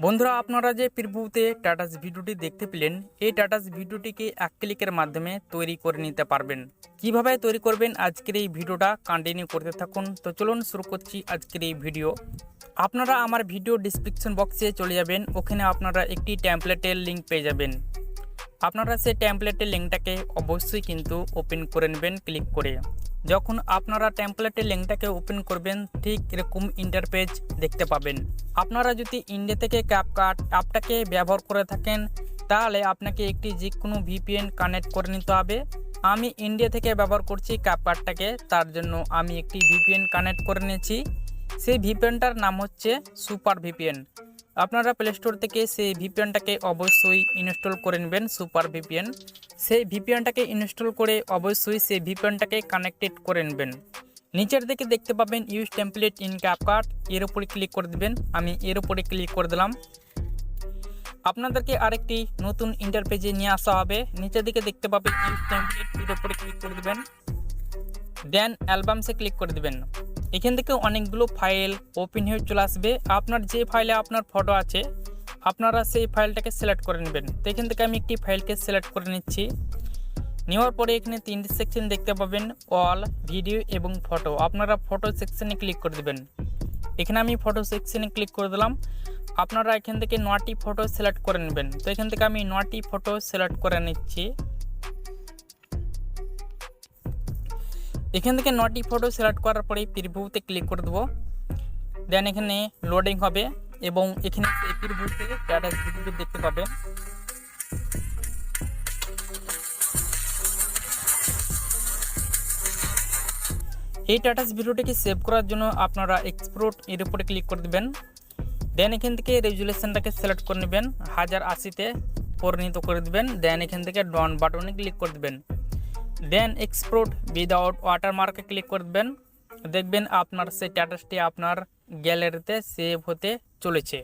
বন্ধুরা আপনারা যে প্রিভিউতে স্ট্যাটাস ভিডিওটি দেখতে পেলেন, এই স্ট্যাটাস ভিডিওটিকে এক ক্লিকের মাধ্যমে তৈরি করে নিতে পারবেন। কিভাবে তৈরি করবেন আজকের এই ভিডিওটা কন্টিনিউ করতে থাকুন। তো চলুন শুরু করছি আজকের এই ভিডিও। আপনারা আমার ভিডিও ডেসক্রিপশন বক্সে চলে যাবেন, ওখানে আপনারা একটি টেমপ্লেটের লিঙ্ক পেয়ে যাবেন। আপনারা সেই টেমপ্লেটের লিঙ্কটাকে অবশ্যই কিন্তু ওপেন করে নেবেন ক্লিক করে। যখন আপনারা টেমপ্লেটের লিঙ্কটাকে ওপেন করবেন ঠিক এরকম ইন্টারপেজ দেখতে পাবেন। আপনারা যদি ইন্ডিয়া থেকে ক্যাপকাট অ্যাপটাকে ব্যবহার করে থাকেন তাহলে আপনাকে একটি যে কোনো ভিপিএন কানেক্ট করে নিতে হবে। আমি ইন্ডিয়া থেকে ব্যবহার করছি ক্যাপকাটটাকে, তার জন্য আমি একটি ভিপিএন কানেক্ট করে নিয়েছি। সেই ভিপিএনটার নাম হচ্ছে সুপার ভিপিএন। আপনারা প্লে স্টোর থেকে সেই ভিপিএনটাকে অবশ্যই ইনস্টল করে নেবেন। সুপার ভিপিএন সেই ভিপিএনটাকে ইনস্টল করে অবশ্যই সেই ভিপিএনটাকে কানেক্টেড করে নেবেন। নিচের দিকে দেখতে পাবেন ইউজ টেমপ্লেট ইন ক্যাপকাট, এর উপরে ক্লিক করে দেবেন। আমি এর উপরে ক্লিক করে দিলাম। আপনাদেরকে আরেকটি নতুন ইন্টারপেজে নিয়ে আসা হবে। নিচের দিকে দেখতে পাবেন ইউজ টেমপ্লেট, এর উপরে ক্লিক করে দেবেন। দেন অ্যালবামসে ক্লিক করে দেবেন। এখান থেকে অনেকগুলো ফাইল ওপেন হয়ে চলে আসবে। আপনার যে ফাইলে আপনার ফটো আছে আপনারা সেই ফাইলটাকে সিলেক্ট করে নেবেন। তো এখান থেকে আমি একটি ফাইলকে সিলেক্ট করে নিচ্ছি। নেওয়ার পরে এখানে তিনটি সেকশন দেখতে পাবেন, অল, ভিডিও এবং ফটো। আপনারা ফটো সেকশনে ক্লিক করে দেবেন। এখানে আমি ফটো সেকশনে ক্লিক করে দিলাম। আপনারা এখান থেকে 9টি ফটো সিলেক্ট করে নেবেন। তো এখান থেকে আমি 9টি ফটো সিলেক্ট করে নিচ্ছি। এখান থেকে 9টি ফটো সিলেক্ট করার পরে প্রিভিউতে ক্লিক করে দেবো। দেন এখানে লোডিং হবে এবং এখানে প্রিভিউতে স্ট্যাটাস ভিডিও দেখতে পাবেন। এই স্ট্যাটাস ভিডিওটিকে সেভ করার জন্য আপনারা এক্সপোর্ট এর উপরে ক্লিক করে দেবেন। দেন এখান থেকে রেজুলেশনটাকে সিলেক্ট করে নেবেন, 1080-তে পরিণত করে দেবেন। দেন এখান থেকে ডন বাটনে ক্লিক করে দেবেন। দেন এক্সপোর্ট উইদাউট ওয়াটারমার্কে ক্লিক করে দেবেন। দেখবেন আপনার সেই স্ট্যাটাসটি আপনার গ্যালারিতে সেভ হতে চলেছে।